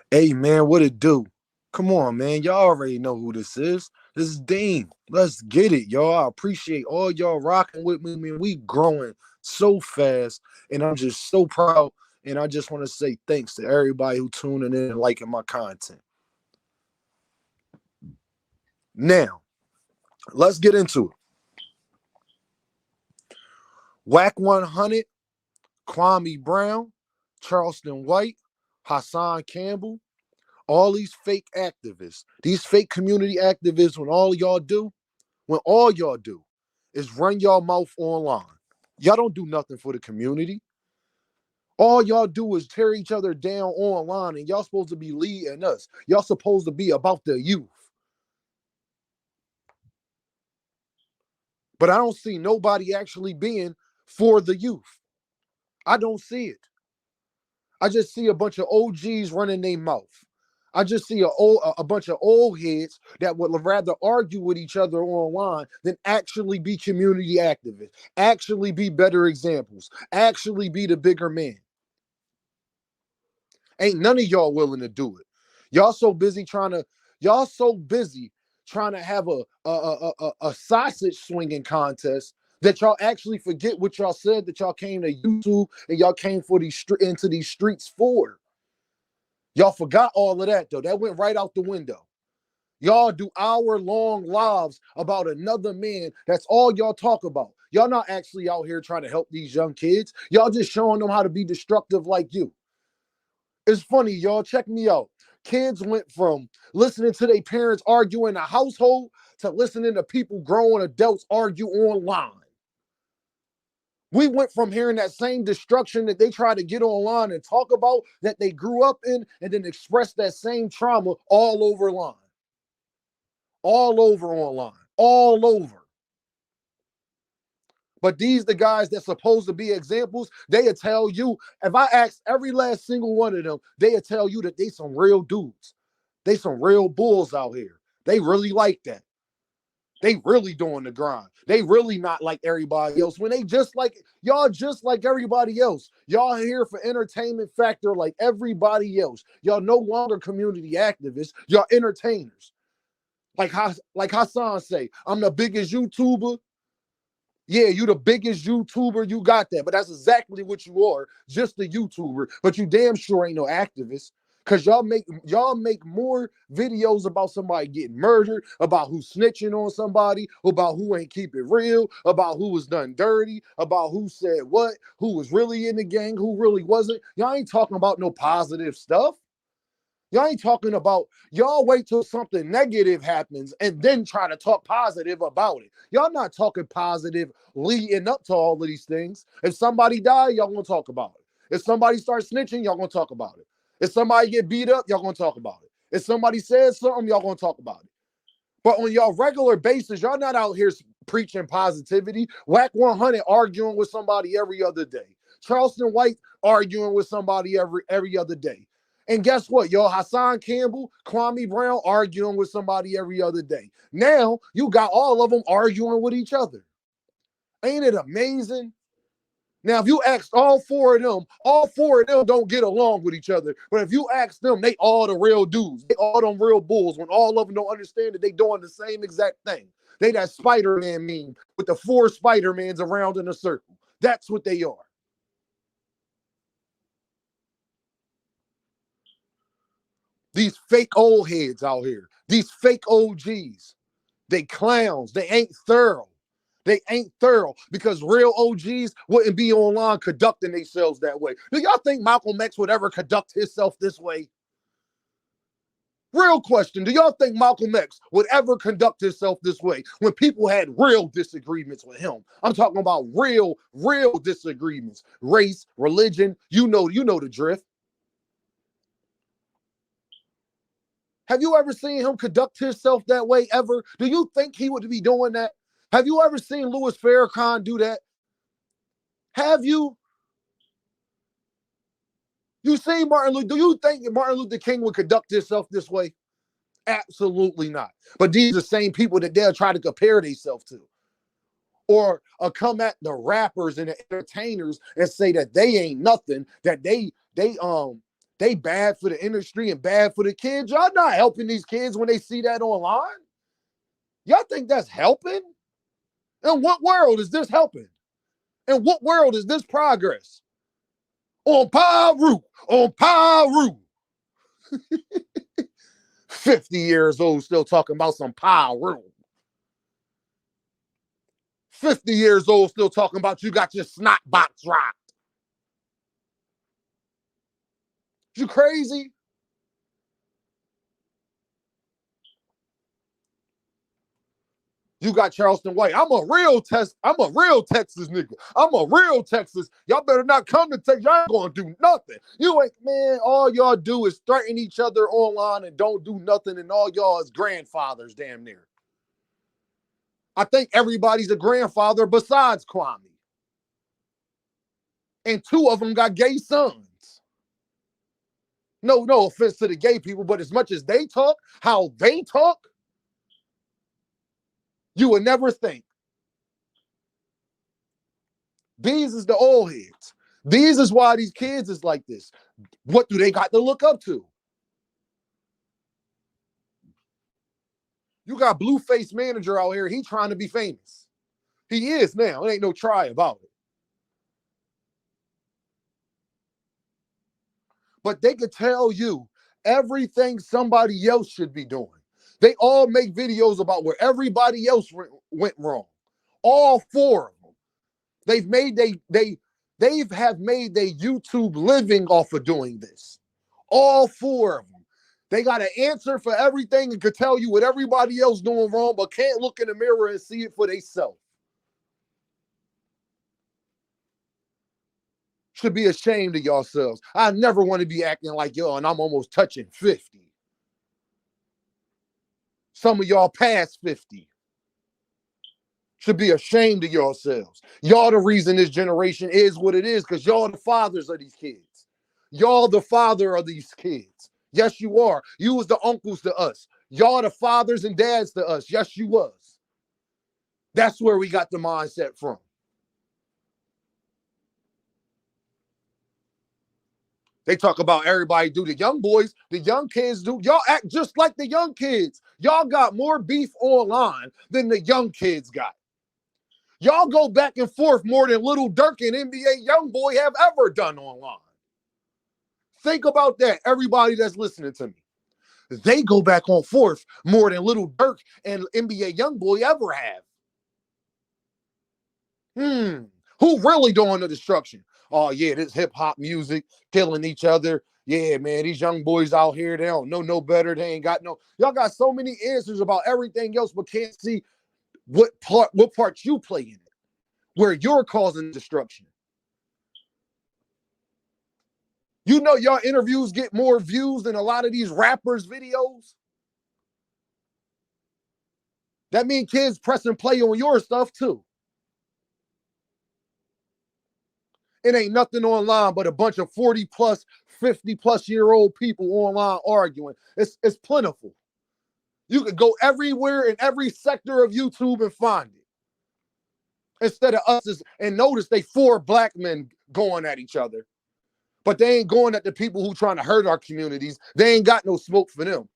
Hey man, what it do? Come on, man. Y'all already know who this is. This is Dean. Let's get it, y'all. I appreciate all y'all rocking with me. Man, we growing so fast, and I'm just so proud. And I just want to say thanks to everybody who tuning in and liking my content. Now, let's get into it. Whack 100, Kwame Brown, Charleston White, Hassan Campbell, all these fake activists, these fake community activists, when all y'all do is run y'all mouth online. Y'all don't do nothing for the community. All y'all do is tear each other down online, and y'all supposed to be leading us. Y'all supposed to be about the youth. But I don't see nobody actually being for the youth. I don't see it. I just see a bunch of OGs running their mouth. I just see a bunch of old heads that would rather argue with each other online than actually be community activists, actually be better examples, actually be the bigger man. Ain't none of y'all willing to do it. Y'all so busy trying to, y'all so busy trying to have a sausage swinging contest that y'all actually forget what y'all said that y'all came to YouTube and y'all came for into these streets for. Y'all forgot all of that though. That went right out the window. Y'all do hour-long lives about another man. That's all y'all talk about. Y'all not actually out here trying to help these young kids. Y'all just showing them how to be destructive like you. It's funny, y'all. Check me out. Kids went from listening to their parents argue in the household to listening to people, grown adults, argue online. We went from hearing that same destruction that they try to get online and talk about that they grew up in and then express that same trauma all over line, all over online, all over. But these the guys that's supposed to be examples. They'll tell you, if I ask every last single one of them, they'll tell you that they some real dudes. They some real bulls out here. They really like that. They really doing the grind. They really not like everybody else. When they just like y'all, just like everybody else. Y'all here for entertainment factor like everybody else. Y'all no longer community activists. Y'all entertainers. Like Hassan say, I'm the biggest YouTuber. Yeah, you the biggest YouTuber, you got that. But that's exactly what you are, just a YouTuber. But you damn sure ain't no activist. Cause y'all make more videos about somebody getting murdered, about who snitching on somebody, about who ain't keep it real, about who was done dirty, about who said what, who was really in the gang, who really wasn't. Y'all ain't talking about no positive stuff. Y'all ain't talking about, y'all wait till something negative happens and then try to talk positive about it. Y'all not talking positive leading up to all of these things. If somebody die, y'all gonna talk about it. If somebody starts snitching, y'all gonna talk about it. If somebody get beat up, y'all gonna talk about it. If somebody says something, y'all gonna talk about it. But on y'all regular basis, y'all not out here preaching positivity. Whack 100 arguing with somebody every other day. Charleston White arguing with somebody every other day. And guess what, y'all? Hassan Campbell, Kwame Brown arguing with somebody every other day. Now you got all of them arguing with each other. Ain't it amazing? Now, if you ask all four of them don't get along with each other. But if you ask them, they all the real dudes. They all them real bulls when all of them don't understand that they doing the same exact thing. They that Spider-Man meme with the four Spider-Mans around in a circle. That's what they are. These fake old heads out here. These fake OGs. They clowns. They ain't thorough. They ain't thorough because real OGs wouldn't be online conducting themselves that way. Do y'all think Malcolm X would ever conduct himself this way? Real question. Do y'all think Malcolm X would ever conduct himself this way when people had real disagreements with him? I'm talking about real disagreements. Race, religion, you know the drift. Have you ever seen him conduct himself that way ever? Do you think he would be doing that? Have you ever seen Louis Farrakhan do that? Have you? You seen Martin Luther? Do you think Martin Luther King would conduct himself this way? Absolutely not. But these are the same people that they'll try to compare themselves to. Or come at the rappers and the entertainers and say that they ain't nothing, that they They bad for the industry and bad for the kids. Y'all not helping these kids when they see that online. Y'all think that's helping? In what world is this helping? In what world is this progress? On Paru, on Paru. 50 years old still talking about some Paru. 50 years old still talking about you got your snot box rocked. You crazy? You got Charleston White. I'm a real Texas nigga. I'm a real Texas. Y'all better not come to Texas. Y'all ain't gonna do nothing. You ain't, man, all y'all do is threaten each other online and don't do nothing, and all y'all is grandfathers damn near. I think everybody's a grandfather besides Kwame. And 2 of them got gay sons. No offense to the gay people, but as much as they talk, how they talk, you would never think. These is the old heads. These is why these kids is like this. What do they got to look up to? You got Blueface Manager out here. He trying to be famous. He is now. It ain't no try about it. But they could tell you everything somebody else should be doing. They all make videos about where everybody else went wrong. All 4 of them. They've made they have made their YouTube living off of doing this. All 4 of them. They got an answer for everything and could tell you what everybody else doing wrong, but can't look in the mirror and see it for themselves. Should be ashamed of yourselves. I never want to be acting like y'all, and I'm almost touching 50. Some of y'all past 50. Should be ashamed of yourselves. Y'all the reason this generation is what it is, because y'all the fathers of these kids. Y'all the father of these kids. Yes, you are. You was the uncles to us. Y'all the fathers and dads to us. Yes, you was. That's where we got the mindset from. They talk about everybody do. The young boys, the young kids do. Y'all act just like the young kids. Y'all got more beef online than the young kids got. Y'all go back and forth more than Little Dirk and NBA Youngboy have ever done online. Think about that, everybody that's listening to me. They go back on forth more than Little Dirk and NBA Youngboy ever have. Who really doing the destruction? Oh, yeah, this hip-hop music, killing each other. Yeah, man, these young boys out here, they don't know no better. They ain't got no... Y'all got so many answers about everything else, but can't see what part you play in it, where you're causing destruction. You know your interviews get more views than a lot of these rappers' videos? That means kids pressing play on your stuff, too. It ain't nothing online but a bunch of 40 plus, 50 plus year old people online arguing. It's plentiful. You could go everywhere in every sector of YouTube and find it. Instead of us, and notice they 4 black men going at each other. But they ain't going at the people who trying to hurt our communities. They ain't got no smoke for them.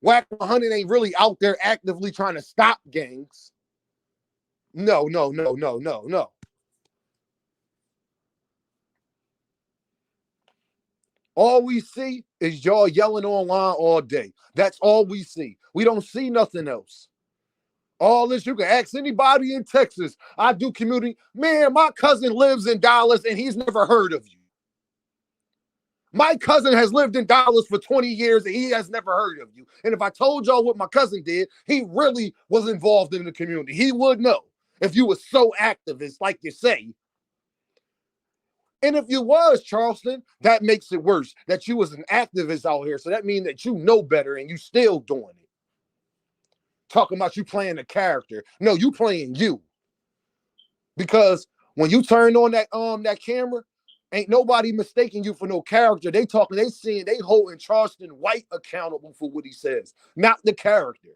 Wack 100 ain't really out there actively trying to stop gangs. No. All we see is y'all yelling online all day. That's all we see. We don't see nothing else. All this, you can ask anybody in Texas. I do community. Man, my cousin lives in Dallas and he's never heard of you. My cousin has lived in Dallas for 20 years and he has never heard of you. And if I told y'all what my cousin did, he really was involved in the community. He would know if you were so activist like you say. And if you was, Charleston, that makes it worse, that you was an activist out here. So that means that you know better and you still doing it. Talking about you playing a character. No, you playing you. Because when you turn on that camera, ain't nobody mistaking you for no character. They holding Charleston White accountable for what he says, not the character.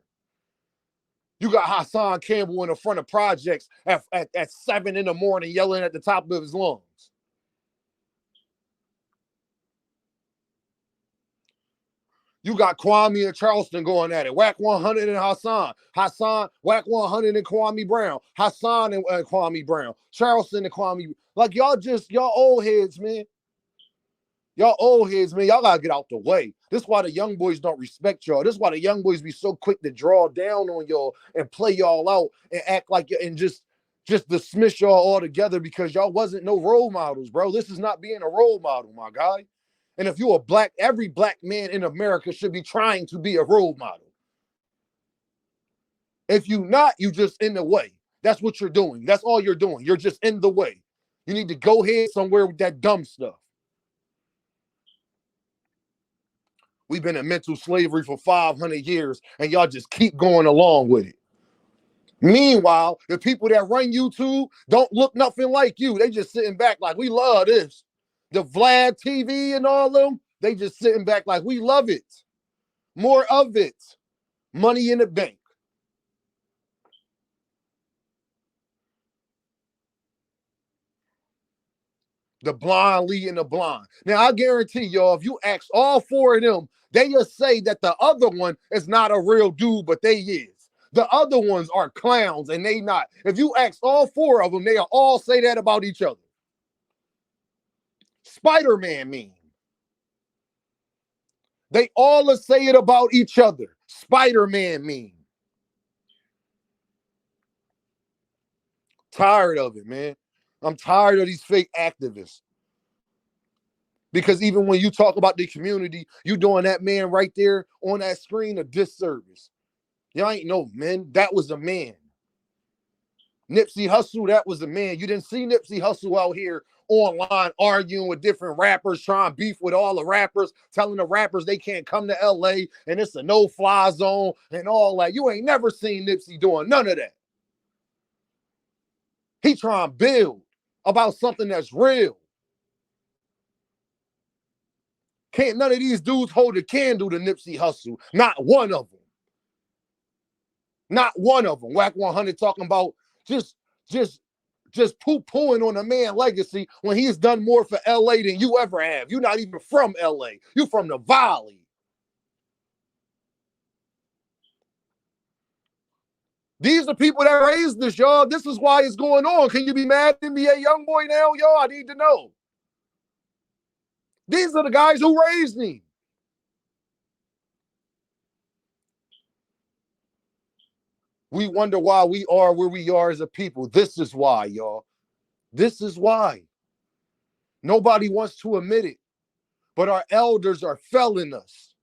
You got Hassan Campbell in the front of projects at 7 a.m. yelling at the top of his lungs. You got Kwame and Charleston going at it. Whack 100 and Hassan. Hassan, Whack 100 and Kwame Brown. Hassan and Kwame Brown. Charleston and Kwame. Like, y'all old heads, man. Y'all old heads, man. Y'all gotta get out the way. This is why the young boys don't respect y'all. This is why the young boys be so quick to draw down on y'all and play y'all out and act like and just dismiss y'all altogether because y'all wasn't no role models, bro. This is not being a role model, my guy. And if you're every black man in America should be trying to be a role model. If you not, you just in the way. That's what you're doing. That's all you're doing. You're just in the way. You need to go ahead somewhere with that dumb stuff. We've been in mental slavery for 500 years, and y'all just keep going along with it. Meanwhile, the people that run YouTube don't look nothing like you. They just sitting back like, we love this. The Vlad TV and all of them, they just sitting back like, we love it. More of it. Money in the bank. The blind leading the blind. Now, I guarantee y'all, if you ask all four of them, they just say that the other one is not a real dude, but they is. The other ones are clowns, and they not. If you ask all four of them, they'll all say that about each other. Spider-Man meme. They all say it about each other. Spider-Man meme. Tired of it, man. I'm tired of these fake activists. Because even when you talk about the community, you doing that man right there on that screen a disservice. Y'all ain't no men. That was a man. Nipsey Hussle, that was a man. You didn't see Nipsey Hussle out here online arguing with different rappers, trying beef with all the rappers, telling the rappers they can't come to LA and it's a no-fly zone and all that. You ain't never seen Nipsey doing none of that. He trying to build about something that's real. Can't none of these dudes hold a candle to Nipsey Hussle. Not one of them. Not one of them. Whack 100 talking about just poo-pooing on a man legacy when he's done more for LA than you ever have. You're not even from LA. You're from the Valley. These are people that raised this, y'all. This is why it's going on. Can you be mad at NBA Youngboy now, y'all? I need to know. These are the guys who raised me. We wonder why we are where we are as a people. This is why, y'all. This is why. Nobody wants to admit it, but our elders are failing us.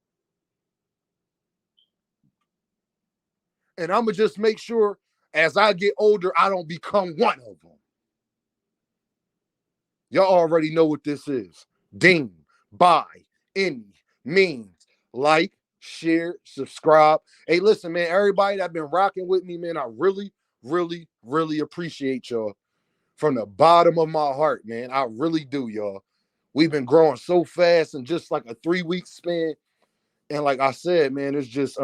And I'm going to just make sure as I get older, I don't become one of them. Y'all already know what this is. Ding, by any means. Like, share, subscribe. Hey, listen, man, everybody that been rocking with me, man, I really, really, really appreciate y'all from the bottom of my heart, man. I really do, y'all. We've been growing so fast in just like a 3-week span. And like I said, man, it's just,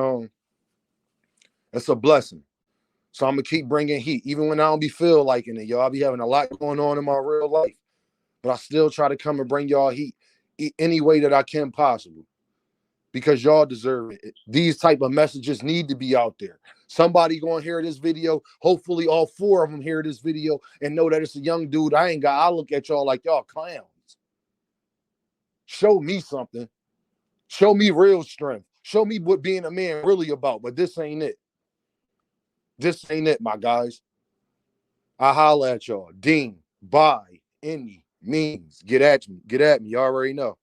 it's a blessing. So I'm going to keep bringing heat, even when I don't be feel liking it, y'all. I be having a lot going on in my real life. But I still try to come and bring y'all heat any way that I can possible. Because y'all deserve it. These type of messages need to be out there. Somebody going to hear this video. Hopefully all four of them hear this video and know that it's a young dude. I look at y'all like y'all clowns. Show me something. Show me real strength. Show me what being a man really about. But this ain't it. This ain't it, my guys. I holla at y'all. Ding, by any means. Get at me. Get at me. You already know.